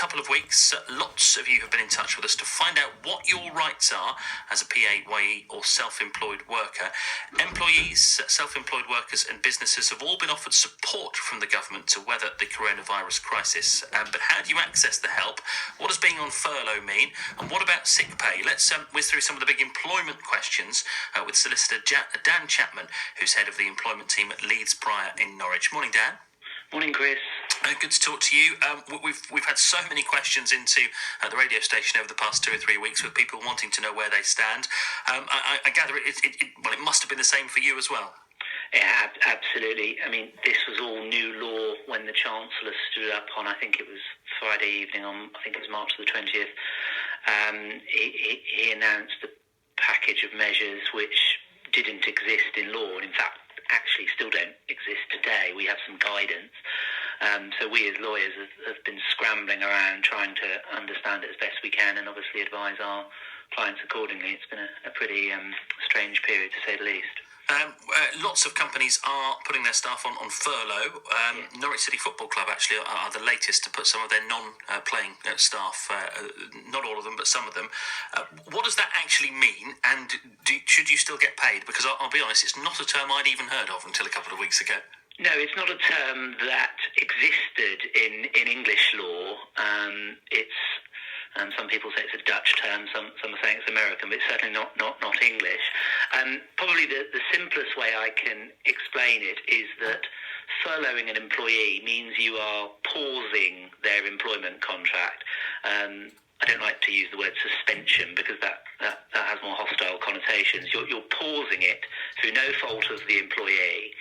couple of weeks, lots of you have been in touch with us to find out what your rights are as a PAYE or self-employed worker. Employees, self-employed workers and businesses have all been offered support from the government to weather the coronavirus crisis. But how do you access the help? What does being on furlough mean? And what about sick pay? Let's whiz through some of the big employment questions with solicitor Dan Chapman, who's head of the employment team at Leathes Prior in Norwich. Morning, Dan. Morning, Chris. Good to talk to you. We've had so many questions into the radio station over the past 2 or 3 weeks with people wanting to know where they stand. I gather it must have been the same for you as well. Yeah, absolutely. I mean, this was all new law when the Chancellor stood up on, I think it was Friday evening I think it was March the 20th. He announced a package of measures which didn't exist in law, and in fact actually still don't exist today. We have some guidance. So we as lawyers have been scrambling around trying to understand it as best we can and obviously advise our clients accordingly. It's been a pretty strange period, to say the least. Lots of companies are putting their staff on furlough. Norwich City Football Club actually are the latest to put some of their non-playing staff, not all of them, but some of them. What does that actually mean, and should you still get paid? Because I'll be honest, it's not a term I'd even heard of until a couple of weeks ago. No, it's not a term that existed in English law. Some people say it's a Dutch term, some are saying it's American, but it's certainly not English. Probably the simplest way I can explain it is that furloughing an employee means you are pausing their employment contract. I don't like to use the word suspension because that has more hostile connotations. You're pausing it through no fault of the employee,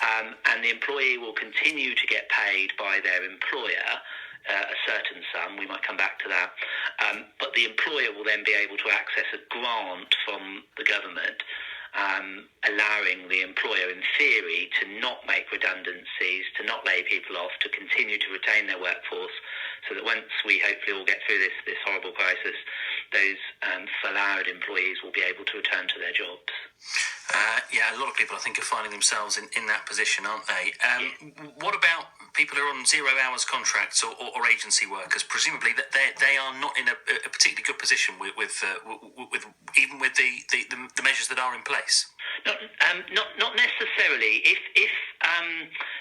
and the employee will continue to get paid by their employer a certain sum. We might come back to that. But the employer will then be able to access a grant from the government, allowing the employer, in theory, to not make redundancies, to not lay people off, to continue to retain their workforce, so that once we hopefully all get through this horrible crisis, those furloughed employees will be able to return to their jobs. A lot of people, I think, are finding themselves in that position, aren't they? What about people who are on 0 hours contracts or agency workers? Presumably that they are not in a particularly good position with even with the measures that are in place. Not necessarily. If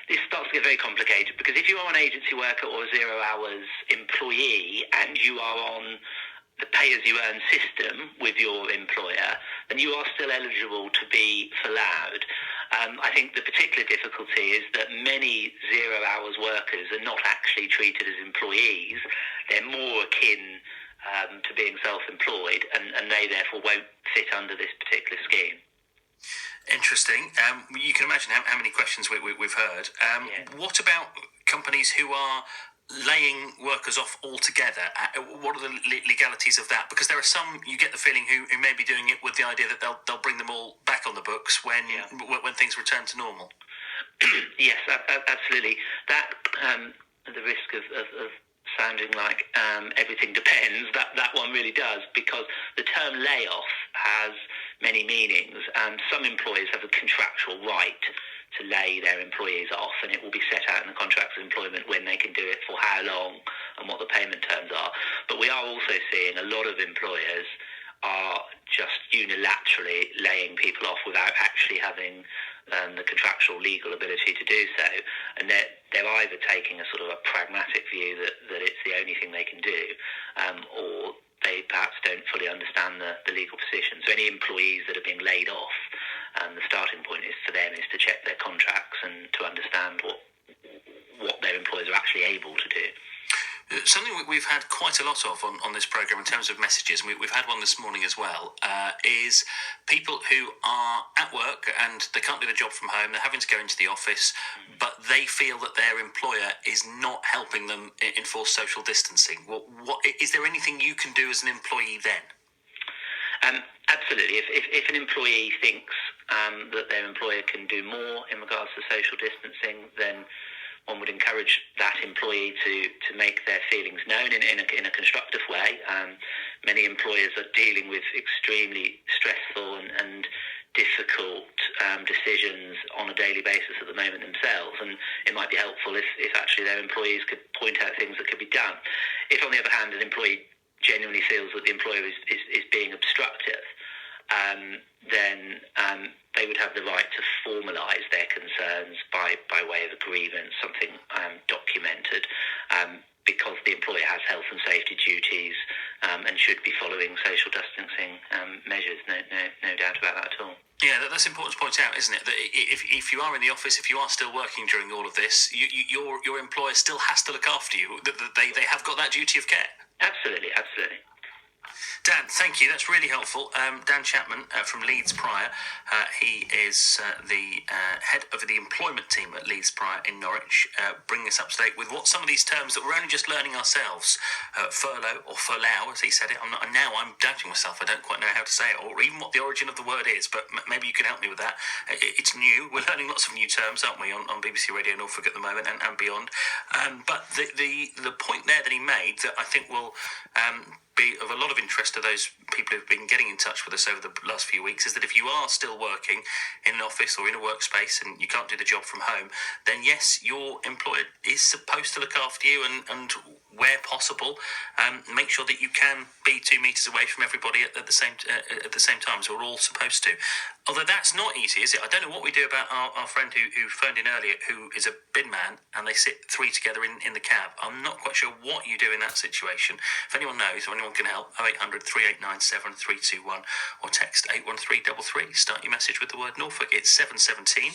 this starts to get very complicated, because if you are an agency worker or a 0 hours employee and you are on the pay-as-you-earn system with your employer, then you are still eligible to be furloughed. I think the particular difficulty is that many 0 hours workers are not actually treated as employees. They're more akin to being self-employed, and they therefore won't fit under this particular scheme. Interesting. You can imagine how many questions we've heard. What about companies who are laying workers off altogether? What are the legalities of that? Because there are some, you get the feeling, who may be doing it with the idea that they'll bring them all back on the books when things return to normal. Yes, absolutely. That the risk of sounding like everything depends, that one really does, because the term layoff has many meanings. Some employers have a contractual right to lay their employees off, and it will be set out in the contracts of employment when they can do it, for how long, and what the payment terms are. But we are also seeing a lot of employers are just unilaterally laying people off without actually having the contractual legal ability to do so, and they're either taking a sort of a pragmatic view that it's the only thing they can do, or they perhaps don't fully understand the legal position. So any employees that are being laid off, the starting point for them is to check their contracts and to understand what their employers are actually able to do. Something we've had quite a lot of on this programme in terms of messages, and we've had one this morning as well, is people who are at work and they can't do the job from home, they're having to go into the office, but they feel that their employer is not helping them enforce social distancing. What is there anything you can do as an employee then? Absolutely. If an employee thinks that their employer can do more in regards to social distancing, then one would encourage that employee to make their feelings known in a constructive way. Many employers are dealing with extremely stressful and difficult decisions on a daily basis at the moment themselves, and it might be helpful if actually their employees could point out things that could be done. If, on the other hand, an employee genuinely feels that the employer is being obstructive, then they would have the right to formalise their concerns by way of a grievance, something documented, because the employer has health and safety duties and should be following social distancing measures. No doubt about that at all. Yeah, that's important to point out, isn't it? That if you are in the office, if you are still working during all of this, your employer still has to look after you. They have got that duty of care. Absolutely. Dan, thank you. That's really helpful. Dan Chapman from Leathes Prior. He is the head of the employment team at Leathes Prior in Norwich, bringing us up to date with what some of these terms that we're only just learning ourselves, furlough or furlough, as he said it. I'm doubting myself. I don't quite know how to say it, or even what the origin of the word is, but maybe you can help me with that. It's new. We're learning lots of new terms, aren't we, on BBC Radio Norfolk at the moment and beyond. But the point there that he made that I think will be of a lot of interest to those people who've been getting in touch with us over the last few weeks is that if you are still working in an office or in a workspace and you can't do the job from home, then yes, your employer is supposed to look after you and where possible, make sure that you can be 2 metres away from everybody at the same time, as we're all supposed to. Although that's not easy, is it? I don't know what we do about our friend who phoned in earlier, who is a bin man, and they sit 3 together in the cab. I'm not quite sure what you do in that situation. If anyone knows or anyone can help, 0800 3897 321 or text 81333. Start your message with the word Norfolk. It's 7:17.